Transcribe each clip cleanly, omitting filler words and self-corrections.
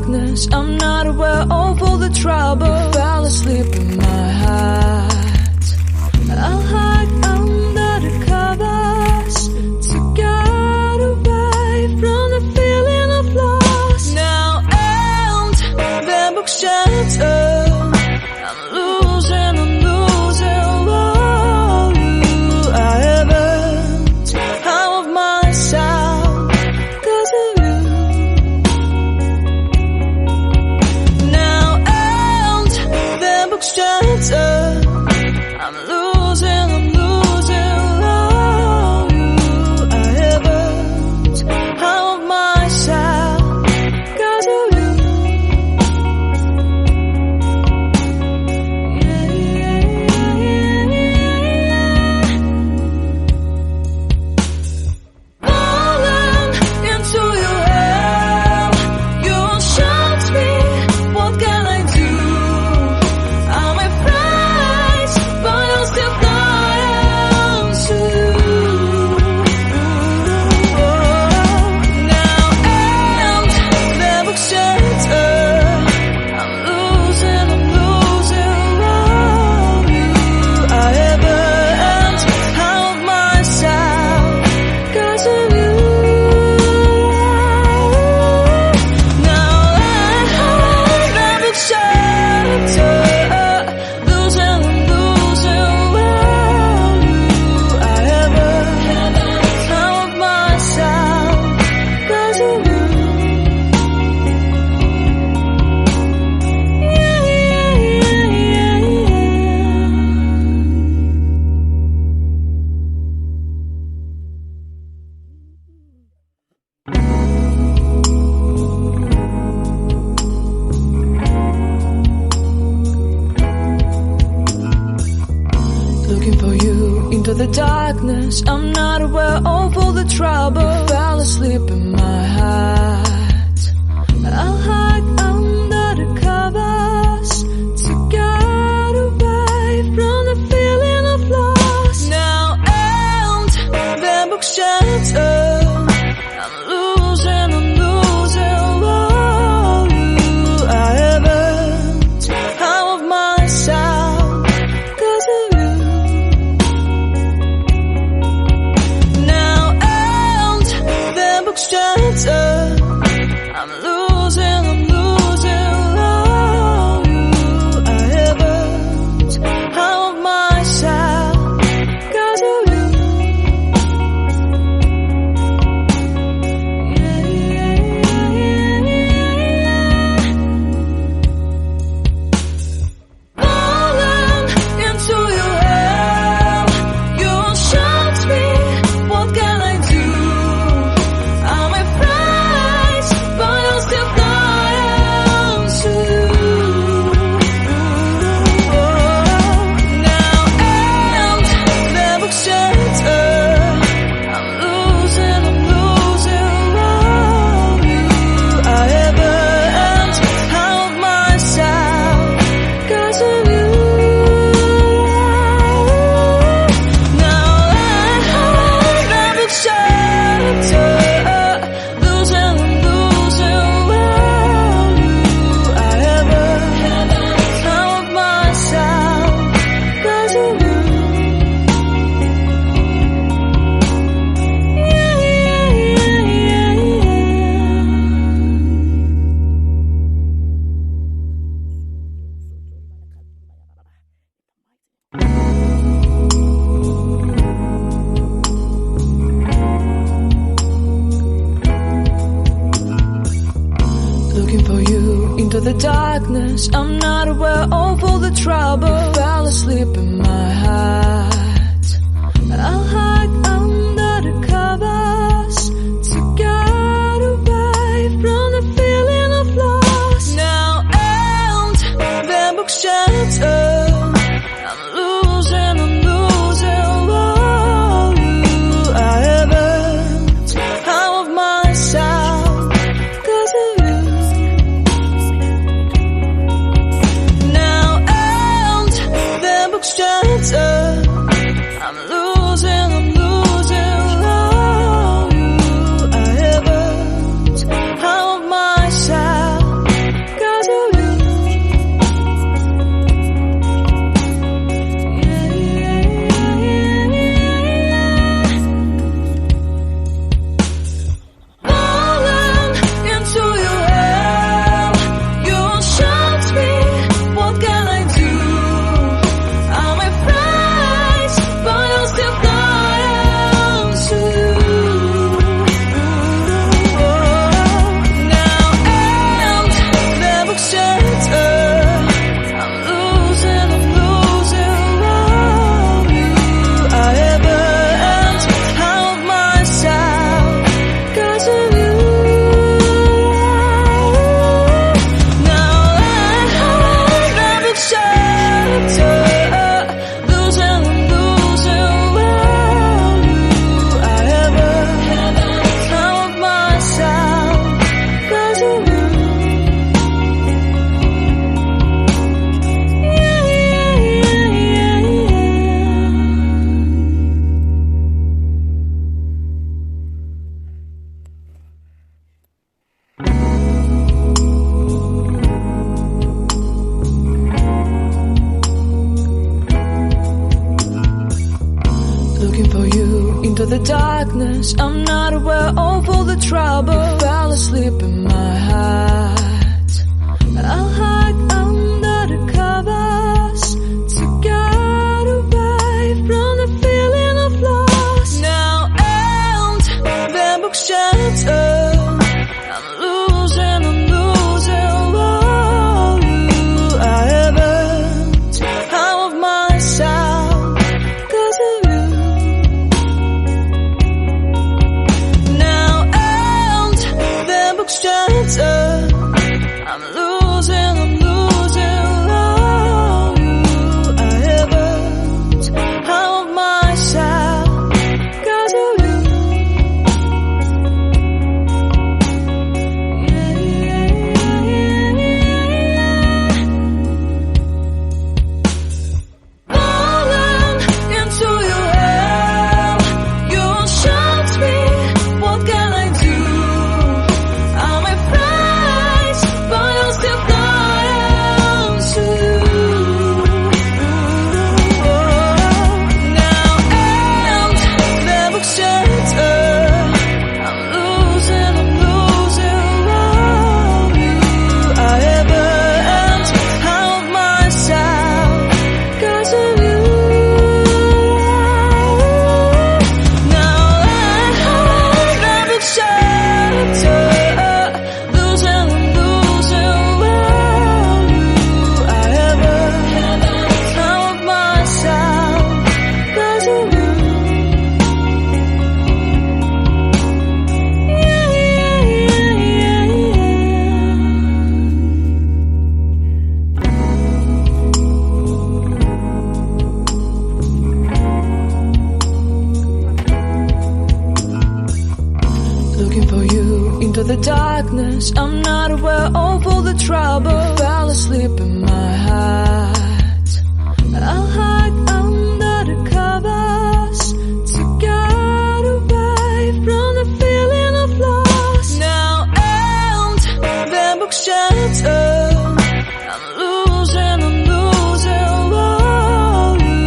darkness, I'm not aware of all the trouble. Fell asleep in my heart. I'll hide under the covers to get away from the feeling of loss. Now and the book's shattered, I'm losing. Oh, I haven't out of myself 'cause of you. Now and the book's shattered, I'm losing. Oh, I haven't out of myself 'cause of you. Falling into your hell, you shot me. What can I do? I'm afraid, but I'll still fly to you. Now and the book's shattered, I'm losing. Oh, I haven't out of myself 'cause of you. Now the book's shattered, losing. Oh, I haven't out of myself 'cause of you. Looking for you into the darkness, I'm not aware of all the trouble. Fell asleep in my heart. I'll hide under the covers to get away from the feeling of loss. Now and the book's shattered, I'm losing. Oh, I haven't out of myself 'cause of you. Now and the book's shattered, I'm losing. Oh, I haven't out of myself 'cause of you. Falling into your hell, you shot me. What can I do? I'm afraid, but I'll still fly to you. Now and the book's shattered, I'm losing. Oh, I haven't out of myself 'cause of you. Now the book's shattered, losing. Oh, I haven't out of myself 'cause of you. Looking for you into the darkness, I'm not aware of all the trouble. Fell asleep in my heart. I'll hide under the covers to get away from the feeling of loss. Now and the book's shattered, I'm losing. Oh, I haven't out of myself 'cause of you. Now and the book's shattered, I'm losing. Oh, I haven't out of myself darkness, I'm not aware of all the trouble. Fell asleep in my hat. I'll hide under the covers to get away from the feeling of loss. Now and the book shattered. I'm losing all you I haven't out of myself 'cause of you. Now and the book shattered. I'm losing all you I haven't out of myself 'cause of you. Falling into your hell, you shot me, what can I do? I'm afraid, but I'll still fly to you. Now and the book shattered. I'm losing all you I haven't out of myself 'cause of you. Now and the book shattered. Losing all you I haven't out of myself 'cause of you. Looking for you into the darkness, I'm not aware of all the trouble. Fell asleep in my hat. I'll hide under the covers to get away from the feeling of loss. Now and the book shattered. I'm losing all you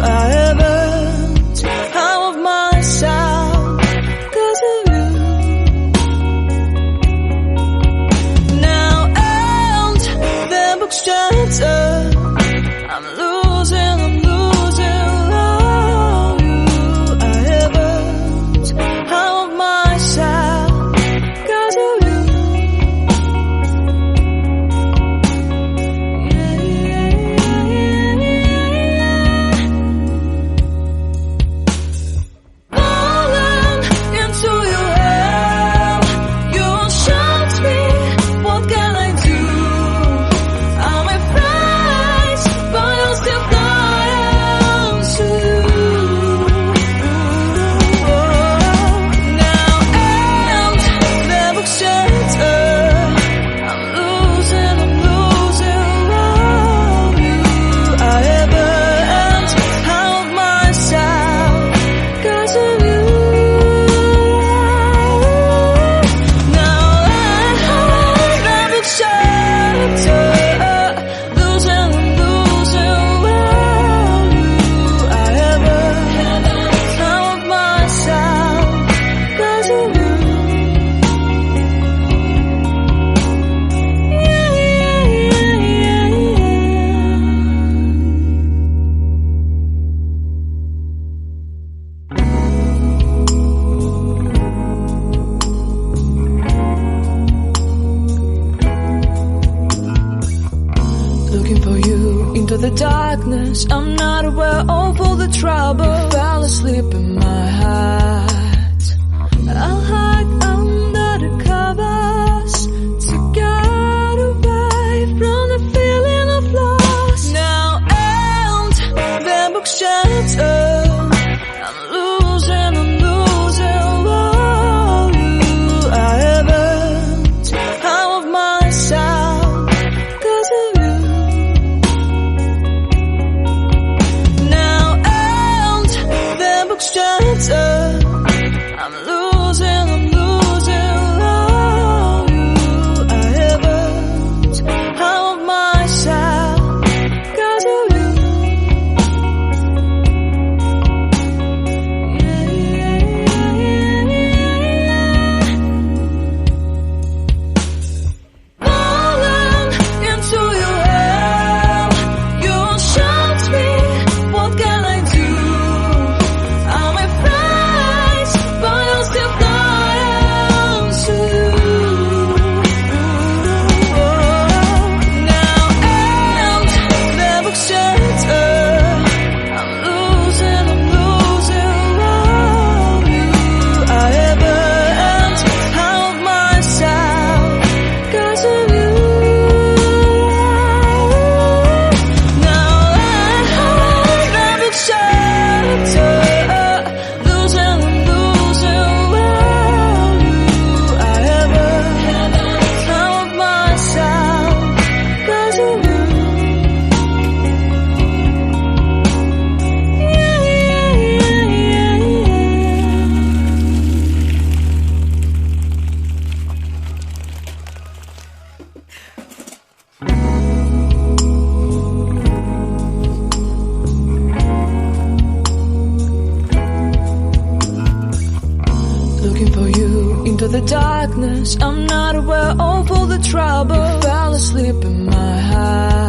I haven't out of myself 'cause of you. Now and the book shattered. I'm losing all you I haven't out of myself 'cause of you. Falling into your hell, you shot me, what can I do? I'm afraid, but I'll still fly to you. Now and the book shattered. I'm losing all you I haven't out of myself 'cause of you. Now and the book shattered. Losing all you I haven't out of myself 'cause of you. Looking for you into the darkness, I'm not aware of all the trouble. Fell asleep in my hat. I'll hide under the covers to get away from the feeling of loss. Now and the book shattered. I'm losing all you I haven't out of myself 'cause of you. Now and the book shattered. darkness, I'm not aware of all the trouble. Fell asleep in my hat.